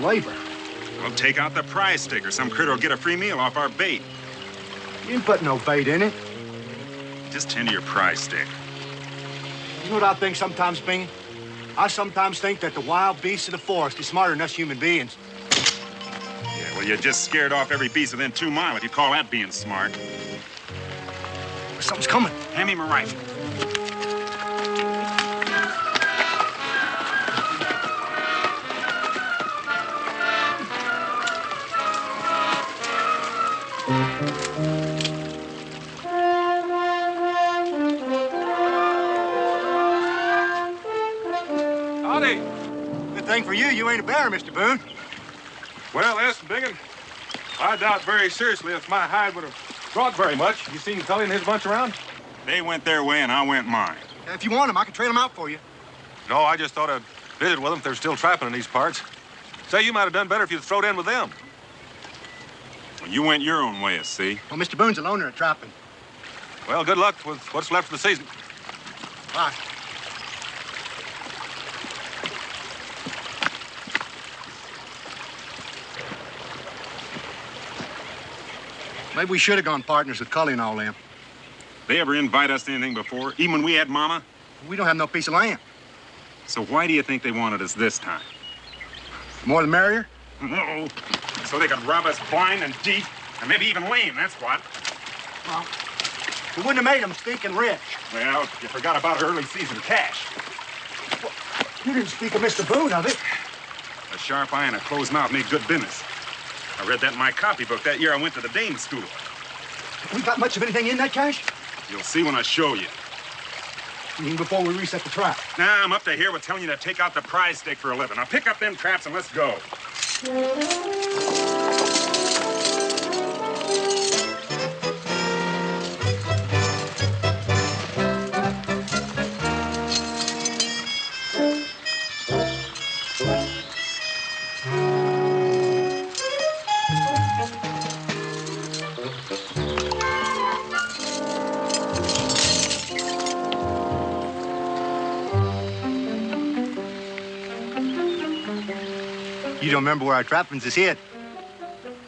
labor. Well, take out the prize stick or some critter will get a free meal off our bait. You didn't put no bait in it. Just tend to your prize stick. You know what I think sometimes, Bing? I sometimes think that the wild beasts of the forest is smarter than us human beings. Yeah, well, you just scared off every beast within 2 miles if you call that being smart. Something's coming. Hand me my rifle. Howdy. Good thing for you, you ain't a bear, Mr. Boone. Well, listen, Biggin, I doubt very seriously if my hide would have brought very much. You seen Cully and his bunch around? They went their way and I went mine. If you want them, I can trail them out for you. No, I just thought I'd visit with them if they're still trapping in these parts. Say, you might have done better if you'd throwed in with them. Well, you went your own way, see? Well, Mr. Boone's a loner at trapping. Well, good luck with what's left of the season. Bye. Maybe we should have gone partners with Cully and all them. They ever invite us to anything before, even when we had Mama? We don't have no piece of land. So why do you think they wanted us this time? The more the merrier. No. So they could rob us blind and deep, and maybe even lame, that's what. Well, we wouldn't have made them stinking rich. Well, you forgot about early season cash. Well, you didn't speak of Mr. Boone, of it. A sharp eye and a closed mouth make good business. I read that in my copybook that year I went to the Dame school. We got much of anything in that cash? You'll see when I show you. You mean before we reset the trap? Nah, I'm up to here with telling you to take out the prize stick for a living. Now pick up them traps and let's go. You don't remember where our trappings is hid.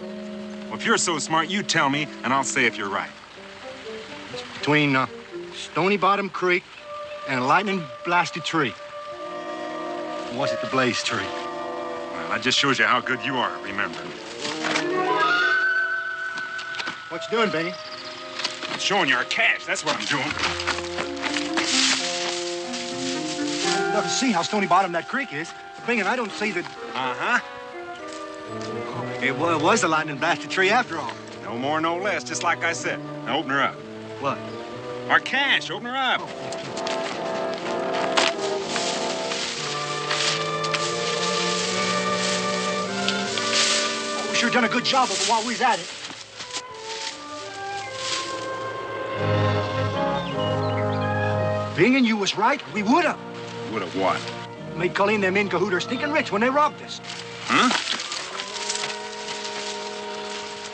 Well, if you're so smart, you tell me, and I'll say if you're right. Between Stony Bottom Creek and a lightning-blasted tree. Or was it the Blaze tree? Well, that just shows you how good you are at remembering. What you doing, Benny? I'm showing you our cash. That's what I'm doing. You ought to see how Stony Bottom that creek is. Bingin', I don't see that. Uh-huh. It was the lightning-blasted tree after all. No more, no less, just like I said. Now open her up. What? Our cash. Open her up. Oh, we sure done a good job of it while we was at it. Bingin', you was right. We would have. Would have what? Made Cully and them in cahoot are stinking rich when they robbed us. Huh?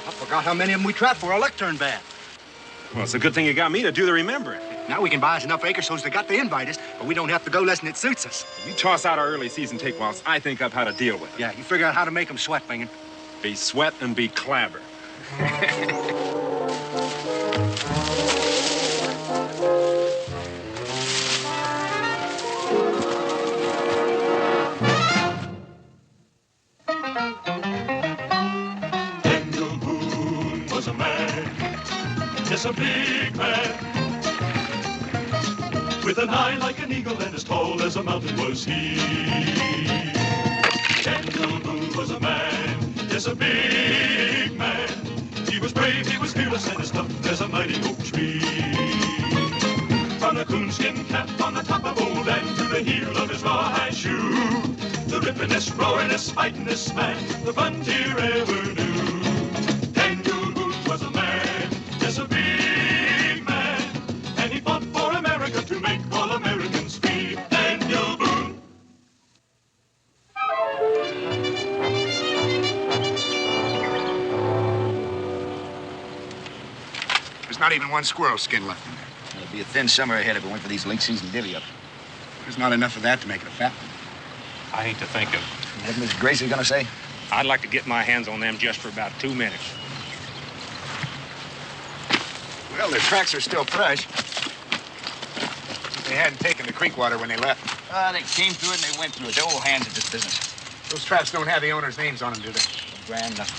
I forgot how many of them we trapped for our luck turned bad. Well, it's a good thing you got me to do the remembering. Now we can buy us enough acres so as they got to invite us, but we don't have to go less than it suits us. You toss out our early season take whilst I think up how to deal with it. Yeah, you figure out how to make them sweat, Bingin'. Be sweat and be clabber. Yes, a big man, with an eye like an eagle and as tall as a mountain was he. Daniel Boone was a man, yes, a big man. He was brave, he was fearless, and as tough as a mighty oak tree. From the coonskin cap on the top of old Dan to the heel of his rawhide shoe, the rippin'est, roaring'est, fighting'est man the frontier ever knew. Daniel Boone was a man, yes, a big man, and he fought for America to make all Americans free. Daniel Boone. There's not even one squirrel skin left in there. It'll be a thin summer ahead if it weren't for these late season divvy-ups. There's not enough of that to make it a fat one. I hate to think of. What Miss Gracie gonna say? I'd like to get my hands on them just for about 2 minutes. Well, their tracks are still fresh. They hadn't taken the creek water when they left. They came through it and they went through it. They're old hands at this business. Those traps don't have the owner's names on them, do they? Grand enough.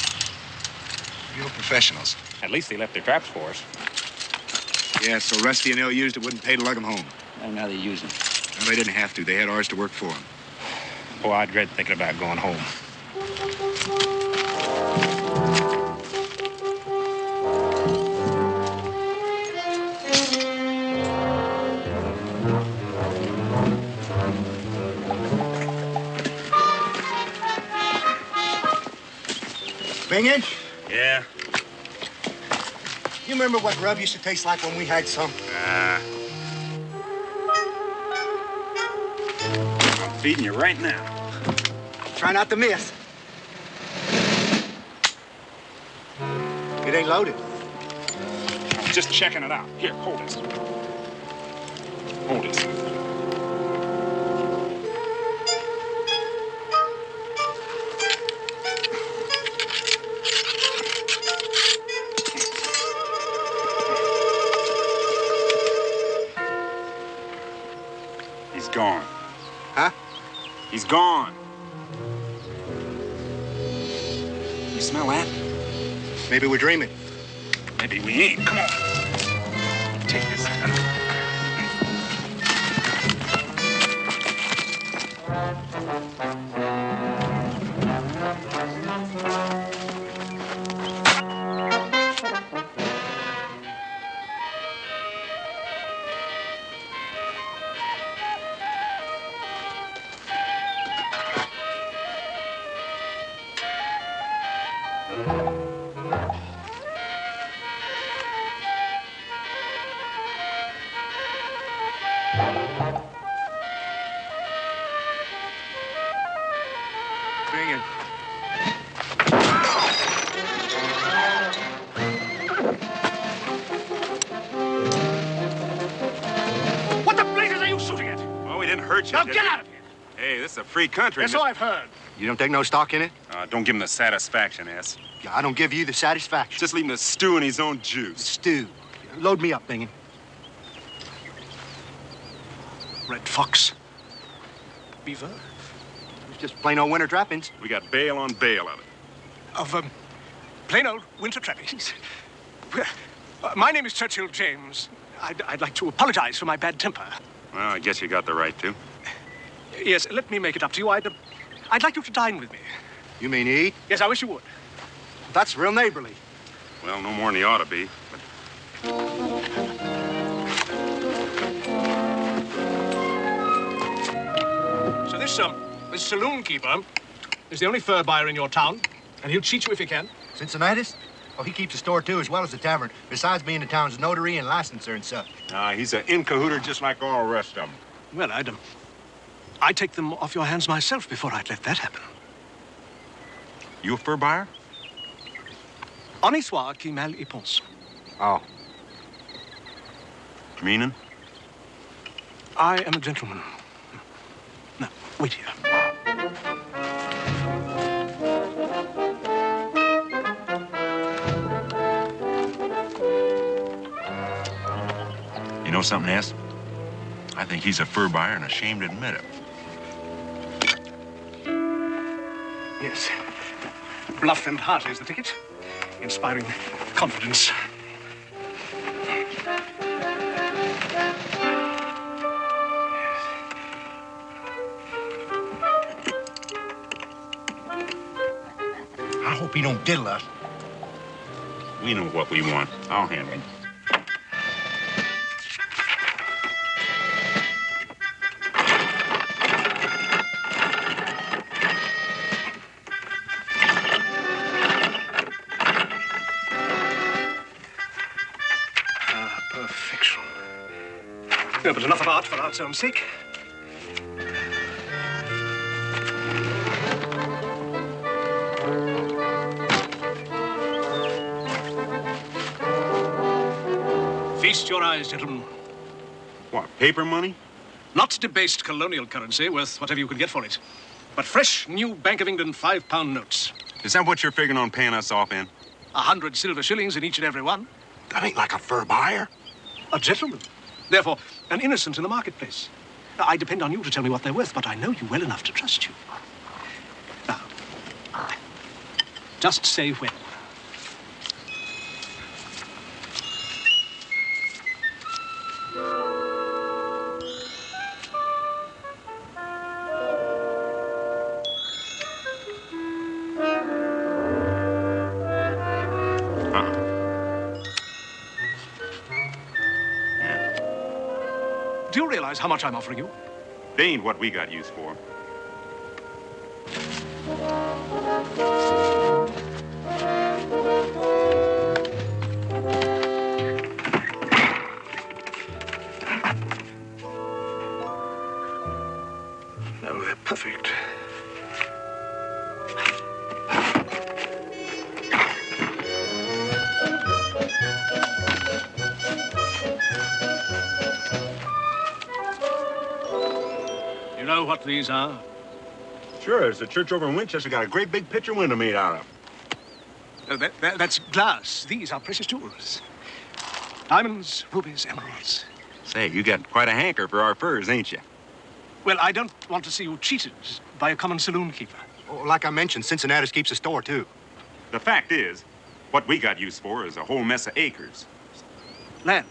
Real professionals. At least they left their traps for us. Yeah, so rusty and ill-used it wouldn't pay to lug them home. And now they use them. Well, they didn't have to. They had ours to work for them. Boy, I dread thinking about going home. Bingen? Yeah? You remember what rub used to taste like when we had some? I'm feeding you right now. Try not to miss. It ain't loaded. I'm just checking it out. Here, hold this. Hold this. He's gone. Huh? He's gone. You smell that? Maybe we're dreaming. Maybe we ain't. Come on. Take this. Bingen. What the blazes are you shooting at? Oh, we didn't hurt you. Now did get we? out of here. Hey, this is a free country. That's all I've heard. You don't take no stock in it? Don't give him the satisfaction, S. Yeah, I don't give you the satisfaction. Just leave him to stew in his own juice. Stew. Load me up, Bingen. Red fox. Beaver. It's just plain old winter trappings. We got bail on bail of it. Of, plain old winter trappings. My name is Churchill James. I'd like to apologize for my bad temper. Well, I guess you got the right to. Yes, let me make it up to you. I'd like you to dine with me. You mean eat? Yes, I wish you would. That's real neighborly. Well, no more than he ought to be. But So this saloon keeper is the only fur buyer in your town, and he'll cheat you if he can. Cincinnatus? Oh, he keeps a store, too, as well as a tavern, besides being the town's notary and licenser and such. he's an in-cahooter just like all the rest of them. Well, I'd take them off your hands myself before I'd let that happen. You a fur buyer? Honnête soit qui mal y pense. Oh. Meaning? I am a gentleman. Now, wait here. You know something, S? I think he's a fur buyer and ashamed to admit it. Yes. Bluff and hearty is the ticket. Inspiring confidence. I hope he don't diddle us. We know what we want. I'll handle him. Perfection. No, but enough of art for art's own sake. Feast your eyes, gentlemen. What, paper money? Not debased colonial currency worth whatever you could get for it. but fresh, new Bank of England £5 notes. Is that what you're figuring on paying us off in? 100 silver shillings in each and every one. That ain't like a fur buyer. A gentleman. Therefore, an innocent in the marketplace. Now, I depend on you to tell me what they're worth, but I know you well enough to trust you. Now, just say when. Do you realize how much I'm offering you? They ain't what we got use for. No, they're perfect. You know what these are? Sure, it's the church over in Winchester got a great big picture window made out of. That's glass. These are precious jewels. Diamonds, rubies, emeralds. Say, you got quite a hanker for our furs, ain't you? Well, I don't want to see you cheated by a common saloon keeper. Oh, like I mentioned, Cincinnati's keeps a store, too. The fact is, what we got use for is a whole mess of acres. Land.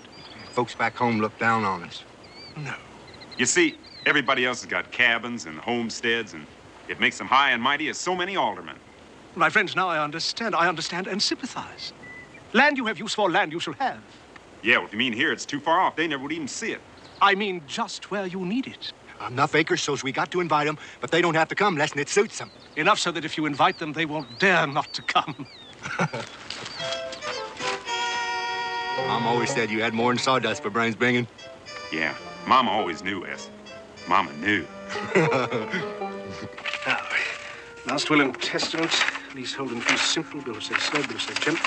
Folks back home look down on us. No. You see, everybody else has got cabins and homesteads, and it makes them high and mighty as so many aldermen. My friends, now I understand. I understand and sympathize. Land you have use for, land you shall have. Yeah, well, if you mean here, it's too far off. They never would even see it. I mean just where you need it. Enough acres so's we got to invite them, but they don't have to come unless it suits them. Enough so that if you invite them, they won't dare not to come. Mom always said you had more than sawdust for brains, Bingen. Yeah, Mama always knew, S. Mama knew. Now, last will and testament, leasehold and fee simple, bill of sale slow, bill of sale gent.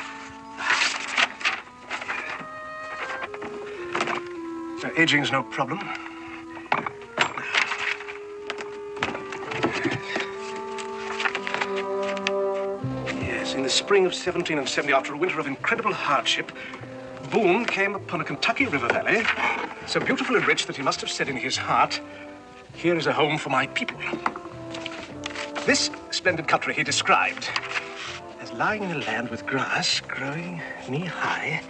Now, aging's no problem. Yes, in the spring of 1770, after a winter of incredible hardship, Boone came upon a Kentucky river valley, so beautiful and rich that he must have said in his heart, "Here is a home for my people." This splendid country he described as lying in a land with grass growing knee-high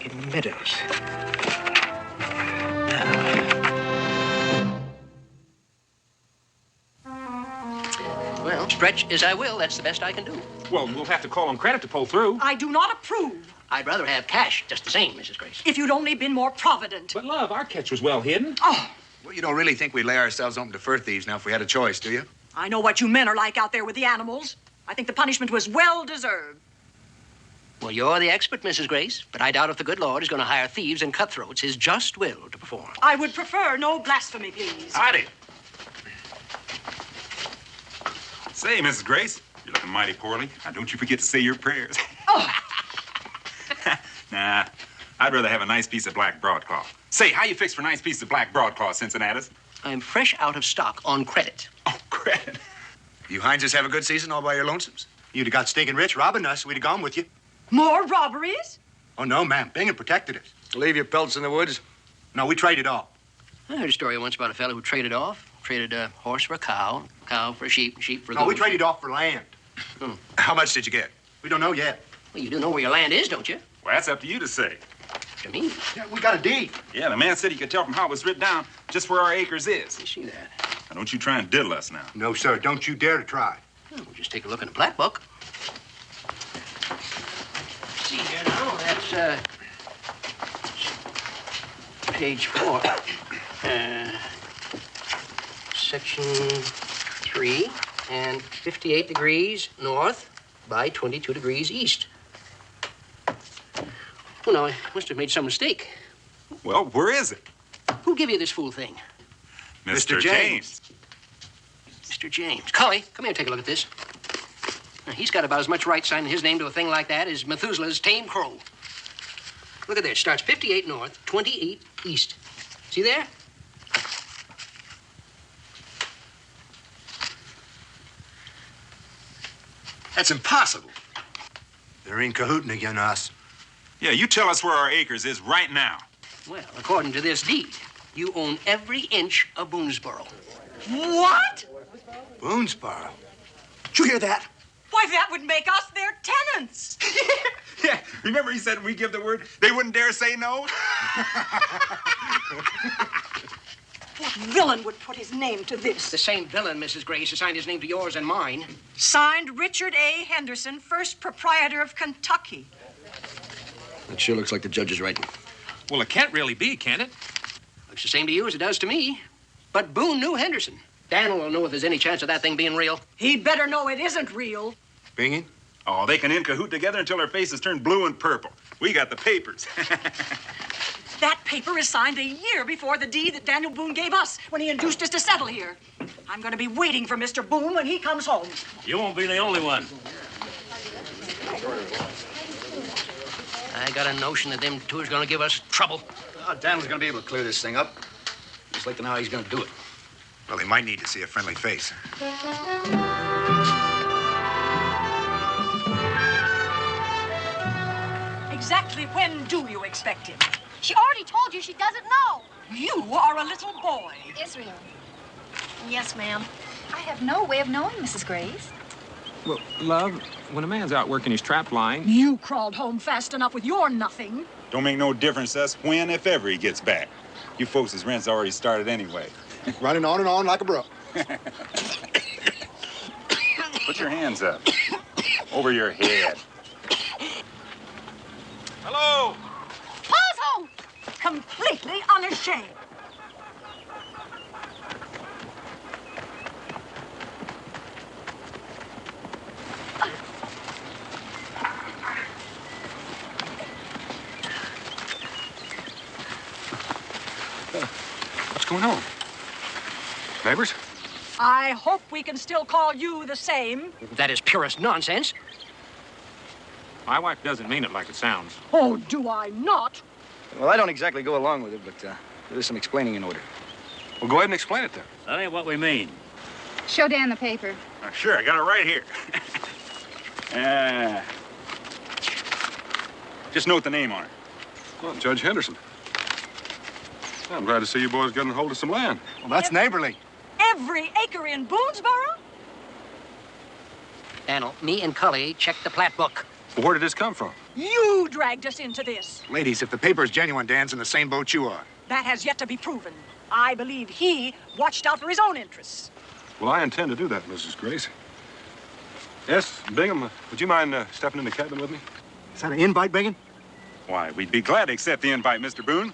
in meadows. Well, stretch as I will, that's the best I can do. Well, we'll have to call on credit to pull through. I do not approve. I'd rather have cash just the same, Mrs. Grace. If you'd only been more provident. But, love, our catch was well hidden. Oh, Well, you don't really think we'd lay ourselves open to fur thieves now if we had a choice, do you? I know what you men are like out there with the animals. I think the punishment was well deserved. Well, you're the expert, Mrs. Grace, but I doubt if the good Lord is going to hire thieves and cutthroats his just will to perform. I would prefer no blasphemy, please. Howdy. Say, Mrs. Grace, you're looking mighty poorly. Now, don't you forget to say your prayers. Oh, Nah, I'd rather have a nice piece of black broadcloth. Say, how you fix for a nice piece of black broadcloth, Cincinnatus? I'm fresh out of stock on credit. Oh, credit. You Hineses have a good season all by your lonesomes? You'd have got stinking rich robbing us. We'd have gone with you. more robberies? Oh, no, ma'am. Bingen protected us. Leave your pelts in the woods. No, we traded off. I heard a story once about a fellow who traded a horse for a cow for a sheep, and sheep for a No, goat. we traded off for land. How much did you get? We don't know yet. Well, you do know where your land is, don't you? Well, that's up to you to say. To me. Yeah, we got a deed. Yeah, the man said he could tell from how it was written down just where our acres is. You see that? Now, don't you try and diddle us now. No, sir. Don't you dare to try. Well, we'll just take a look in the black book. See here now, that's, page 4. Section 3, and 58 degrees north by 22 degrees east. Well, no, I must have made some mistake. Well, where is it? Who gave you this fool thing? Mr. James. Mr. James. Collie, come here and take a look at this. Now, he's got about as much right signing his name to a thing like that as Methuselah's tame crow. Look at there. It starts 58 north, 28 east. See there? That's impossible. They're in cahooting against us. Yeah, you tell us where our acres is right now. Well, according to this deed, you own every inch of Boonesboro. What? Boonesboro. Did you hear that? Why, that would make us their tenants. Yeah, remember he said when we give the word, they wouldn't dare say no? What villain would put his name to this? The same villain, Mrs. Grace, assigned his name to yours and mine. Signed Richard A. Henderson, first proprietor of Kentucky. That sure looks like the judge's writing. Well, it can't really be, can it? Looks the same to you as it does to me. But Boone knew Henderson. Daniel will know if there's any chance of that thing being real. He'd better know it isn't real. Binging? Oh, they can in cahoot together until their faces turn blue and purple. We got the papers. That paper is signed a year before the deed that Daniel Boone gave us when he induced us to settle here. I'm going to be waiting for Mr. Boone when he comes home. You won't be the only one. I got a notion that them two is going to give us trouble. Oh, Daniel's going to be able to clear this thing up. Just like to know how he's going to do it. Well, he might need to see a friendly face. Exactly when do you expect him? She already told you she doesn't know. You are a little boy. Israel. Yes, ma'am. I have no way of knowing, Mrs. Grace. Well, love, when a man's out working his trap line... You crawled home fast enough with your nothing. Don't make no difference to us when, if ever, he gets back. You folks' rent's already started anyway. Running on and on like a brook. Put your hands up. Over your head. Hello? Pa's home! Completely unashamed. What's going on? Neighbors? I hope we can still call you the same. That is purest nonsense. My wife doesn't mean it like it sounds. Oh, do I not? Well, I don't exactly go along with it, but there is some explaining in order. Well, go ahead and explain it then. That ain't what we mean. Show Dan the paper. Sure, I got it right here. Just note the name on it. Well, Judge Henderson. I'm glad to see you boys getting hold of some land. Well, that's neighborly. Every acre in Boonesboro? Daniel, me and Cully checked the plat book. Well, where did this come from? You dragged us into this. Ladies, if the paper's genuine, Dan's in the same boat you are. That has yet to be proven. I believe he watched out for his own interests. Well, I intend to do that, Mrs. Grace. Yes, Bingham, would you mind stepping in the cabin with me? Is that an invite, Binging? Why, we'd be glad to accept the invite, Mr. Boone.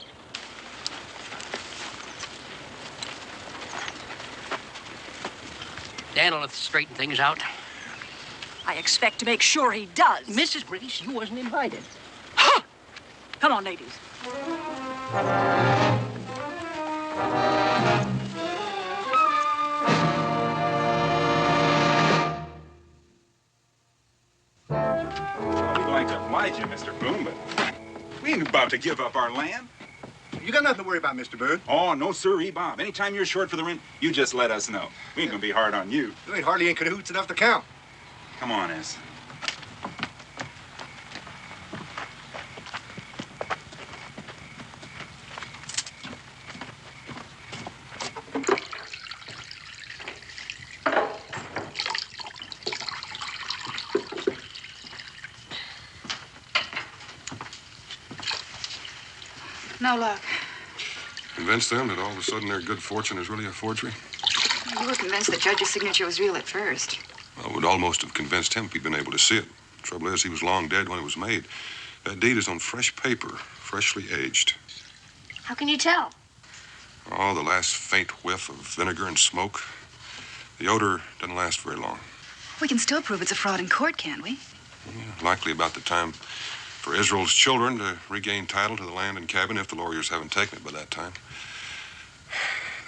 Daniel will straighten things out. I expect to make sure he does. Mrs. Grace, you wasn't invited. Huh! Come on, ladies. We'd like to oblige you, Mr. Boone, but we ain't about to give up our land. You got nothing to worry about, Mr. Boone. Oh, no, sirree, Bob. Anytime you're short for the rent, you just let us know. We ain't gonna be hard on you. You ain't hardly in cahoots enough to count. Come on, S. No luck. Convince them that all of a sudden their good fortune is really a forgery? You were convinced the judge's signature was real at first. Well, it would almost have convinced him if he'd been able to see it. Trouble is, he was long dead when it was made. That deed is on fresh paper, freshly aged. How can you tell? Oh, the last faint whiff of vinegar and smoke. The odor doesn't last very long. We can still prove it's a fraud in court, can't we? Yeah, likely about the time for Israel's children to regain title to the land and cabin if the lawyers haven't taken it by that time.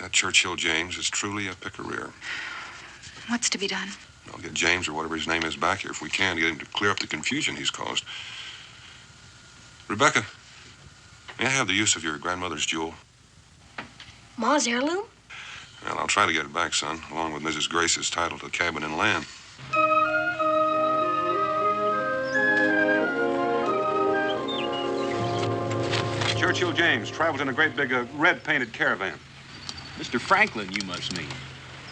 That Churchill James is truly a pick-a-rear. What's to be done? I'll get James or whatever his name is back here if we can, get him to clear up the confusion he's caused. Rebecca, may I have the use of your grandmother's jewel? Ma's heirloom? Well, I'll try to get it back, son, along with Mrs. Grace's title to the cabin and land. Churchill James travels in a great big red-painted caravan. Mr. Franklin, you must mean.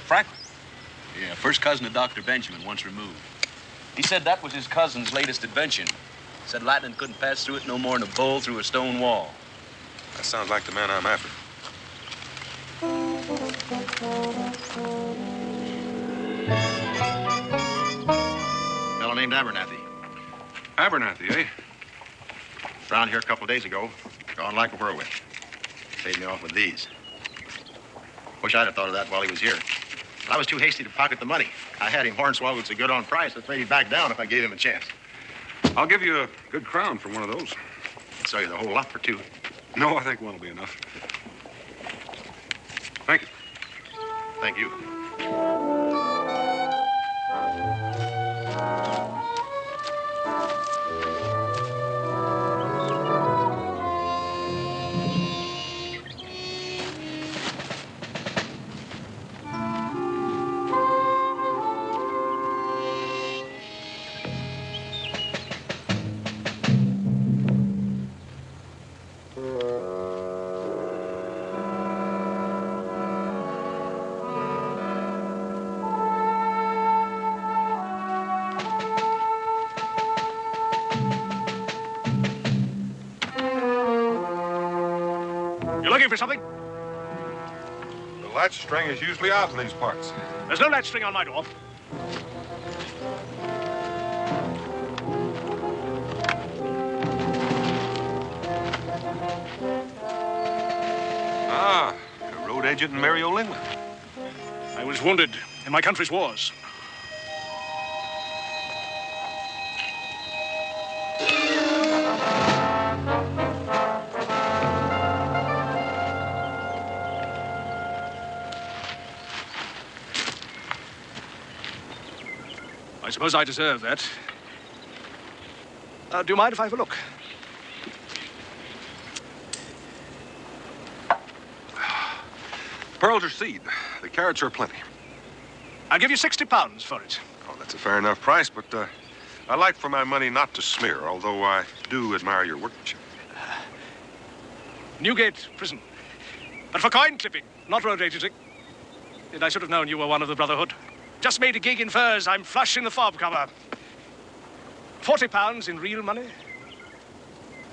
Franklin? Yeah, first cousin of Dr. Benjamin, once removed. He said that was his cousin's latest invention. Said lightning couldn't pass through it no more than a bull through a stone wall. That sounds like the man I'm after. Fellow named Abernathy. Abernathy, eh? Around here a couple of days ago. Gone like a whirlwind. Paid me off with these. Wish I'd have thought of that while he was here. I was too hasty to pocket the money. I had him hornswoggled so good on price that made him back down if I gave him a chance. I'll give you a good crown for one of those. I'll sell you the whole lot for 2. No, I think one will be enough. Thank you. Thank you. Looking for something? The latch string is usually out in these parts. There's no latch string on my door. Ah, a road agent in Mary O'Lingman. I was wounded in my country's wars. I suppose I deserve that. Do you mind if I have a look? Pearls are seed. The carrots are plenty. I'll give you £60 for it. Oh, that's a fair enough price, but I like for my money not to smear, although I do admire your workmanship. Newgate Prison. But for coin clipping, not road agency. And I should have known you were one of the Brotherhood. Just made a gig in furs. I'm flush in the fob cover. £40 in real money.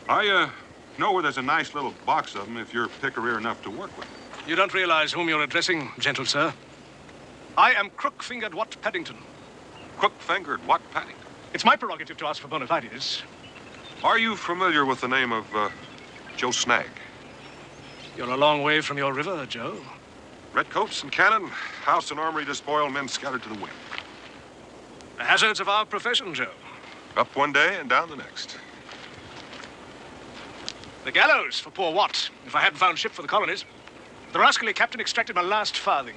I know where there's a nice little box of them if you're picker-ear enough to work with. You don't realize whom you're addressing, gentle sir. I am Crook-fingered Wat Paddington. Crook-fingered Wat Paddington? It's my prerogative to ask for bona fides. Are you familiar with the name of Joe Snag? You're a long way from your river, Joe. Redcoats and cannon, house and armory despoiled, men scattered to the wind. The hazards of our profession, Joe. Up one day and down the next. The gallows for poor Watt, if I hadn't found ship for the colonies. The rascally captain extracted my last farthing.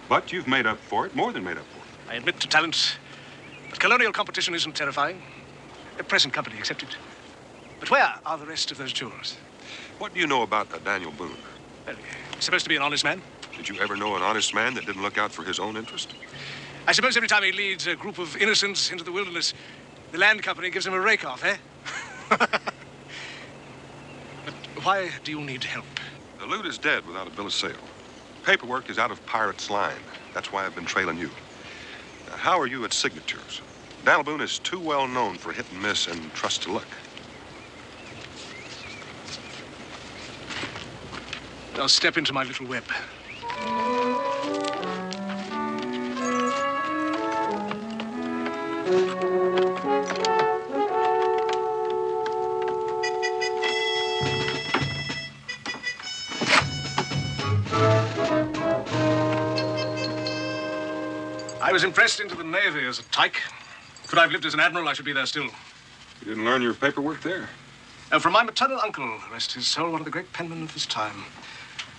But you've made up for it, more than made up for it. I admit to talent, but colonial competition isn't terrifying. A present company accepted. But where are the rest of those jewels? What do you know about Daniel Boone? Well, he's supposed to be an honest man. Did you ever know an honest man that didn't look out for his own interest? I suppose every time he leads a group of innocents into the wilderness, the land company gives him a rake-off, eh? But why do you need help? The loot is dead without a bill of sale. Paperwork is out of pirate's line. That's why I've been trailing you. Now, how are you at signatures? Daniel Boone is too well known for hit and miss and trust to luck. I'll step into my little web. I was impressed into the Navy as a tyke. Could I have lived as an admiral, I should be there still. You didn't learn your paperwork there? From my maternal uncle, rest his soul, one of the great penmen of his time.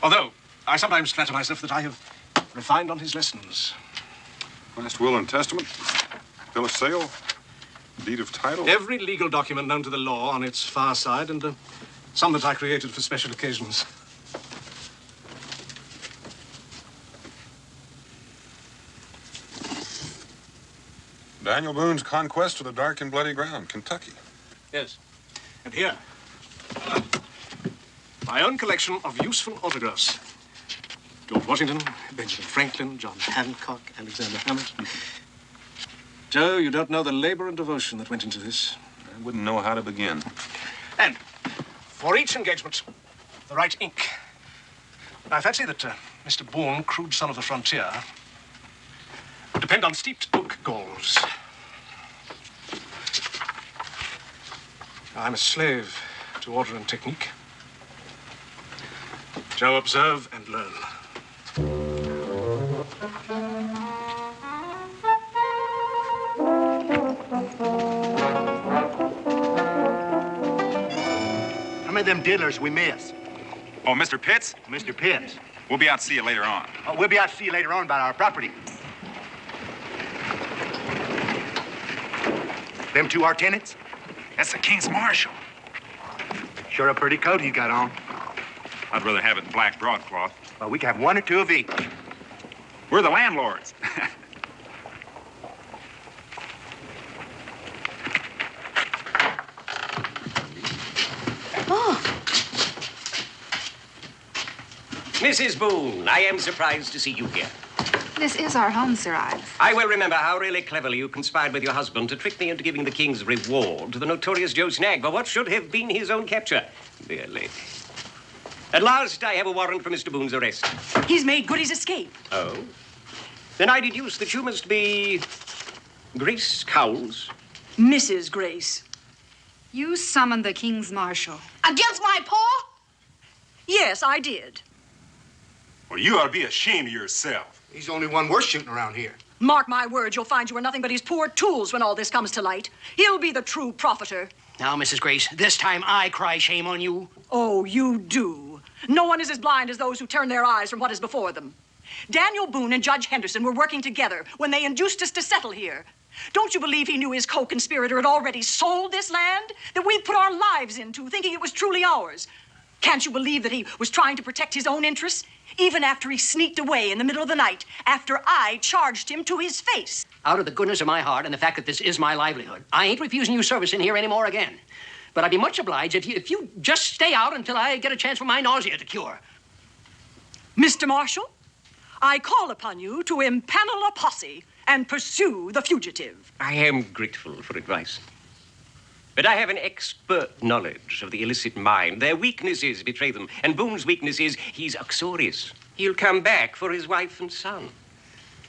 Although, I sometimes flatter myself that I have refined on his lessons. Last will and testament, bill of sale, deed of title. Every legal document known to the law on its far side, and some that I created for special occasions. Daniel Boone's conquest of the dark and bloody ground, Kentucky. Yes. And here, My own collection of useful autographs. George Washington, Benjamin Franklin, John Hancock, Alexander Hamilton. Joe, you don't know the labor and devotion that went into this. I wouldn't know how to begin. And for each engagement, the right ink. I fancy that Mr. Boone, crude son of the frontier, would depend on steeped oak galls. I'm a slave to order and technique. Joe, observe and learn. How many of them diddlers we miss? Oh, Mr. Pitts? Mr. Pitts. We'll be out to see you later on. We'll be out to see you later on about our property. Them two our tenants? That's the King's Marshal. Sure a pretty coat he got on. I'd rather have it in black broadcloth. Well, we can have one or two of each. We're the landlords. Mrs. Boone, I am surprised to see you here. This is our home, Sir Ives. I well remember how really cleverly you conspired with your husband to trick me into giving the king's reward to the notorious Joe Snag for what should have been his own capture. Dear lady. At last, I have a warrant for Mr. Boone's arrest. He's made good his escape. Oh? Then I deduce that you must be Grace Cowles. Mrs. Grace. You summoned the King's Marshal. Against my paw? Yes, I did. Well, you ought to be ashamed of yourself. He's the only one worth shooting around here. Mark my words, you'll find you are nothing but his poor tools when all this comes to light. He'll be the true profiter. Now, Mrs. Grace, this time I cry shame on you. Oh, you do. No one is as blind as those who turn their eyes from what is before them. Daniel Boone and Judge Henderson were working together when they induced us to settle here. Don't you believe he knew his co-conspirator had already sold this land that we put our lives into, thinking it was truly ours? Can't you believe that he was trying to protect his own interests, even after he sneaked away in the middle of the night, after I charged him to his face? Out of the goodness of my heart and the fact that this is my livelihood, I ain't refusing you service in here anymore again. But I'd be much obliged if you just stay out until I get a chance for my nausea to cure. Mr. Marshal, I call upon you to impanel a posse and pursue the fugitive. I am grateful for advice. But I have an expert knowledge of the illicit mind. Their weaknesses betray them. And Boone's weakness is he's uxorious. He'll come back for his wife and son.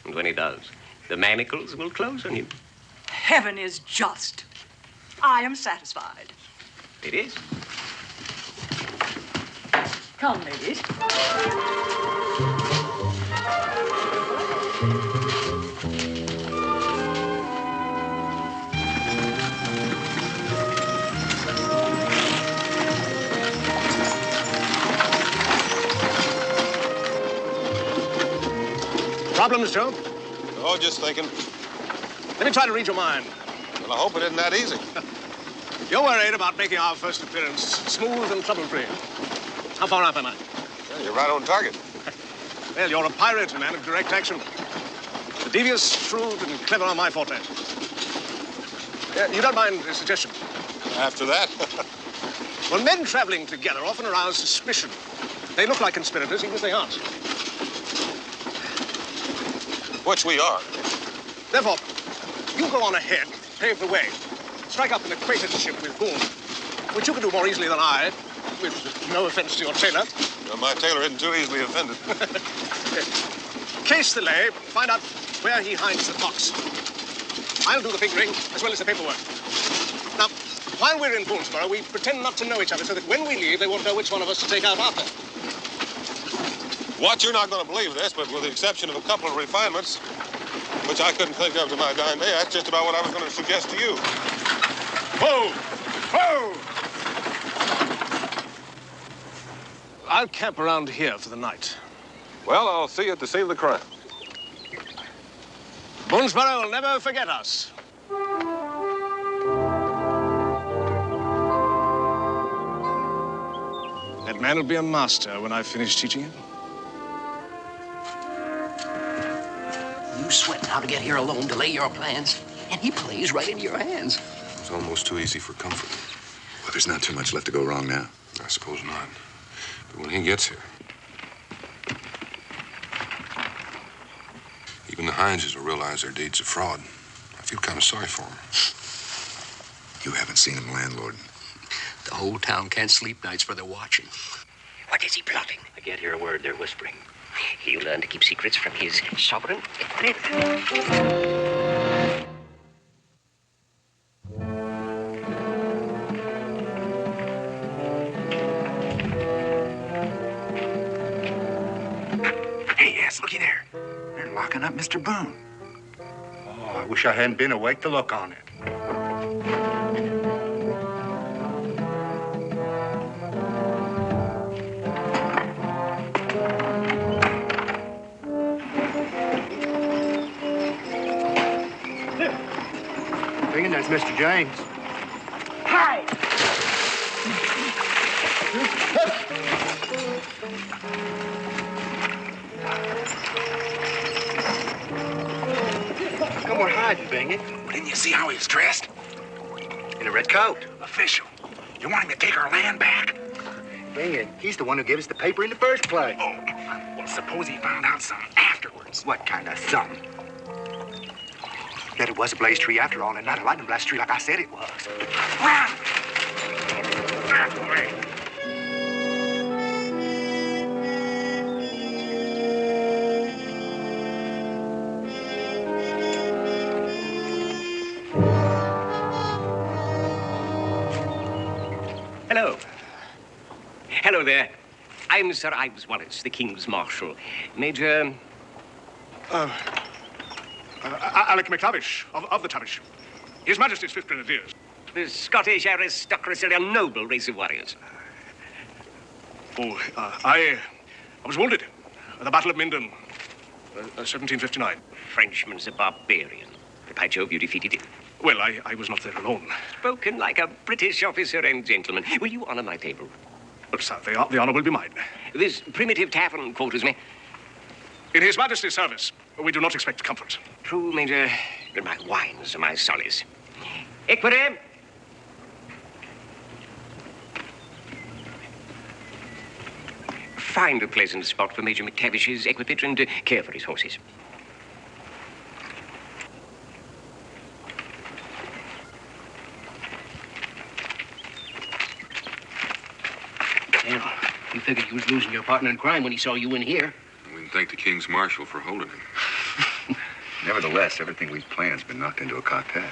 And when he does, the manacles will close on him. Heaven is just. I am satisfied. It is. Come, ladies. Problems, Joe? Oh, just thinking. Let me try to read your mind. Well, I hope it isn't that easy. You're worried about making our first appearance smooth and trouble-free. How far up am I? Yeah, you're right on target. Well, you're a pirate, a man of direct action. The devious, shrewd, and clever are my forte. You don't mind a suggestion? After that? Well, men traveling together often arouse suspicion. They look like conspirators, even if they aren't. Which we are. Therefore, you go on ahead, pave the way. Strike up an acquaintanceship with Boone, which you can do more easily than I, with no offense to your tailor. Well, my tailor isn't too easily offended. Case the lay, find out where he hides the box. I'll do the figuring as well as the paperwork. Now, while we're in Boonesboro, we pretend not to know each other so that when we leave, they won't know which one of us to take out after. What, you're not going to believe this, but with the exception of a couple of refinements, which I couldn't think of to my dying day, that's just about what I was going to suggest to you. Whoa! Whoa! I'll camp around here for the night. Well, I'll see you at the scene of the crime. Boonesboro will never forget us. That man will be a master when I finish teaching him. You sweating how to get here alone to lay your plans, and he plays right into your hands. It's almost too easy for comfort. Well, there's not too much left to go wrong now. I suppose not. But when he gets here, even the Hineses will realize their deeds of fraud. I feel kind of sorry for them. You haven't seen him, landlord. The whole town can't sleep nights for their watching. What is he plotting? I can't hear a word they're whispering. He'll learn to keep secrets from his sovereign. Hey, yes, looky there. They're locking up Mr. Boone. Oh, I wish I hadn't been awake to look on it. Thinking that's Mr. James. Hi! Come we're hiding, Bingit. Well, didn't you see how he was dressed? In a red coat. Official. You want him to take our land back? Bingit, he's the one who gave us the paper in the first place. Oh, well, suppose he found out something afterwards. What kind of something? That it was a blaze tree after all, and not a lightning blast tree like I said it was. Run! Hello. Hello there. I'm Sir Ives Wallace, the King's Marshal. Major... Alec McTavish, of the Tavish. His Majesty's 5th Grenadiers. The Scottish aristocracy are a noble race of warriors. I was wounded at the Battle of Minden, 1759. Frenchman's a barbarian. By Jove, you defeated him. Well, I was not there alone. Spoken like a British officer and gentleman. Will you honor my table? But, sir, the honor will be mine. This primitive tavern quarters me. In His Majesty's service, we do not expect comfort. True, Major, but my wines are my solace. Equity! Find a pleasant spot for Major McTavish's equipage and care for his horses. Well, you figured you was losing your partner in crime when he saw you in here. We can thank the King's Marshal for holding him. Nevertheless, everything we've planned's been knocked into a cockpit.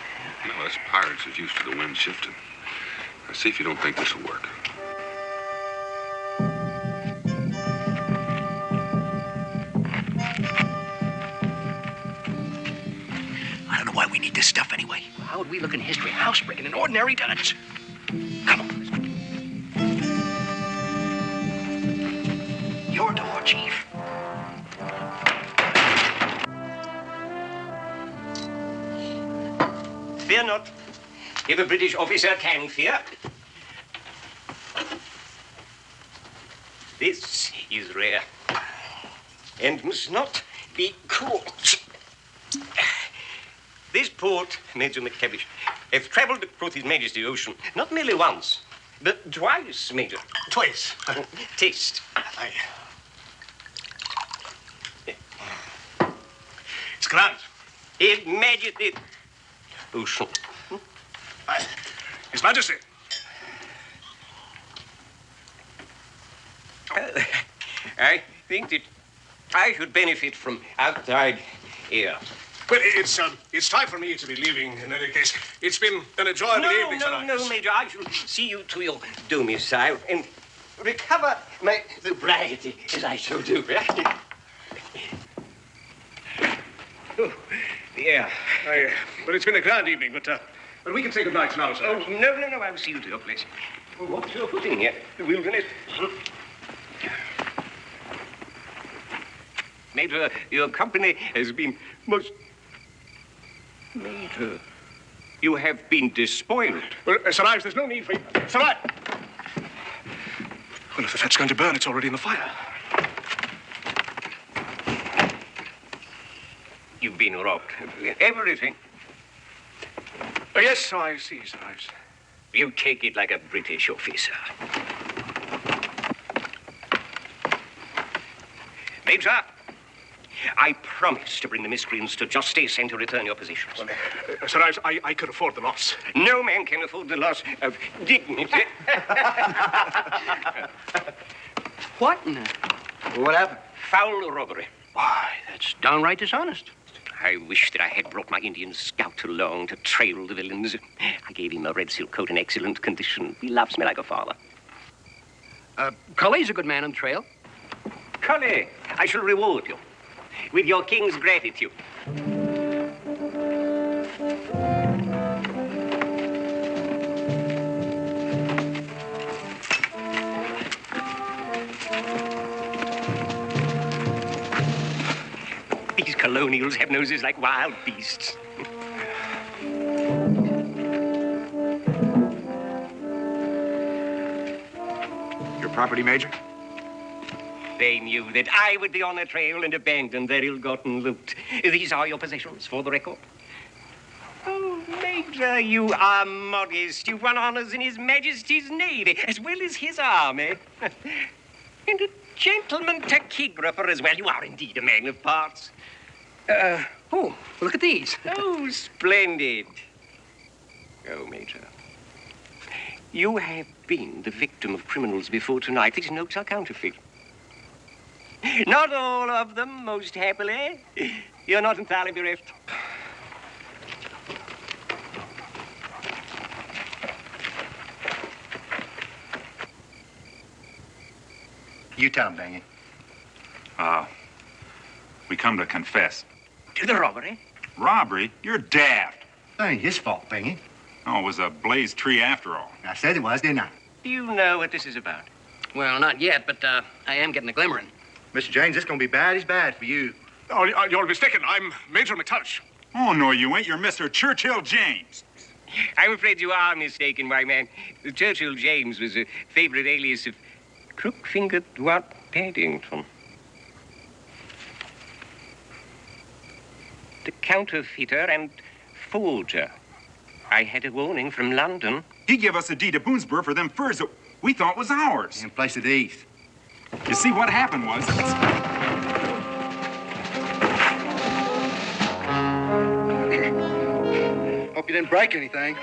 No, us pirates is used to the wind shifting. Now, see if you don't think this will work. I don't know why we need this stuff anyway. How would we look in history? Housebreaking an ordinary dunce. Come on. Your door, Chief. Fear not. If a British officer can fear. This is rare and must not be caught. This port, Major McTavish, have travelled across His Majesty's ocean not merely once, but twice, Major. Twice. Taste. Aye. It's grand. His Majesty. Ocean. Aye. His Majesty. I think that I should benefit from outside air. Well, it's time for me to be leaving in any case. It's been an enjoyable evening tonight. No, Major. I shall see you to your domicile and recover my sobriety as I shall do. Oh, yeah. Well, it's been a grand evening, but we can say good night now, sir. Oh, no. I will see you to your place. What's your footing here? The wilderness? Major, your company has been most... Major, you have been despoiled. Well, Sir Ives, there's no need for you. Sir Ives! Well, if the fat's going to burn, it's already in the fire. You've been robbed. Everything. Oh, yes, I see, Sir Ives. You take it like a British officer. Major, I promise to bring the miscreants to justice and to return your positions. Well, Sir Ives, I could afford the loss. No man can afford the loss of dignity. What in the... What happened? Foul robbery. Why, that's downright dishonest. I wish that I had brought my Indian scout along to trail the villains. I gave him a red silk coat in excellent condition. He loves me like a father. Cully's a good man on the trail. Cully, I shall reward you with your king's gratitude. These colonials have noses like wild beasts. Your property, Major? They knew that I would be on their trail and abandon their ill-gotten loot. These are your possessions, for the record. Oh, Major, you are modest. You've won honors in His Majesty's Navy, as well as his army. And a gentleman tachygrapher as well. You are indeed a man of parts. Oh, look at these. Oh, splendid. Oh, Major. You have been the victim of criminals before tonight. These notes are counterfeit. Not all of them, most happily. You're not entirely bereft. You tell him, Bangy. We come to confess. To the robbery? Robbery? You're daft. That ain't his fault, Bangy. Oh, it was a blazed tree after all. I said it was, didn't I? Do you know what this is about? Well, not yet, but I am getting a glimmering. Mr. James, this gonna be bad as bad for you. Oh, you're mistaken. I'm Major McTush. Oh, no, you ain't. You're Mr. Churchill James. I'm afraid you are mistaken, my man. Churchill James was a favorite alias of Crook-fingered Watt Paddington. The counterfeiter and forger. I had a warning from London. He gave us a deed to Boonesboro for them furs that we thought was ours. In place of these. You see, what happened was... Hope you didn't break anything.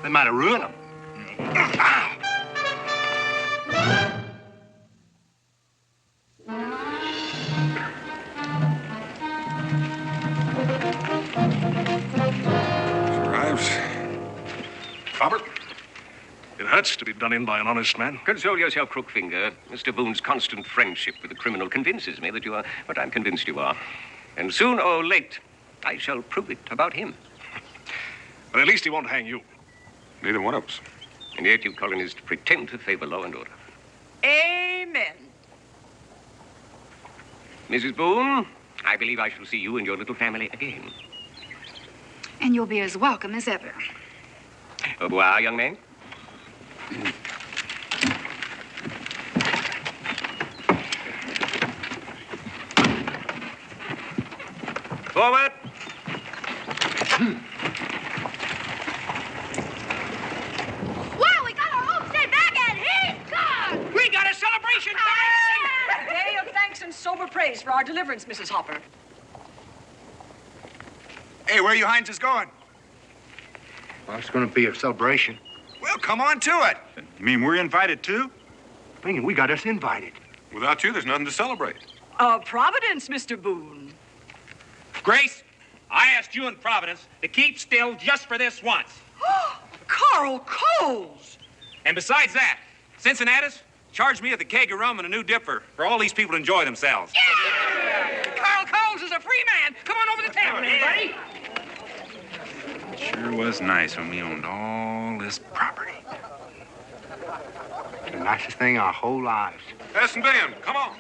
They might have ruined them. Robert, it hurts to be done in by an honest man. Console yourself, Crookfinger. Mr. Boone's constant friendship with the criminal convinces me that you are what I'm convinced you are. And soon or late, I shall prove it about him. But at least he won't hang you. Neither one of us. And yet you colonists pretend to favor law and order. Amen. Mrs. Boone, I believe I shall see you and your little family again. And you'll be as welcome as ever. Au revoir, young man. Forward. Wow, we got our homestead back and he's gone! We got a celebration! A day of thanks and sober praise for our deliverance, Mrs. Hopper. Hey, where are you Heinz going? Well, it's gonna be a celebration. Well, come on to it. You mean we're invited too? Bangy, we got us invited. Without you, there's nothing to celebrate. Providence, Mr. Boone. Grace, I asked you and Providence to keep still just for this once. Carl Coles! And besides that, Cincinnatus charged me with a keg of rum and a new dipper for all these people to enjoy themselves. Yeah! Carl Coles is a free man. Come on over to town, everybody. It sure was nice when we owned all this property. The nicest thing our whole lives. S and Ben, come on.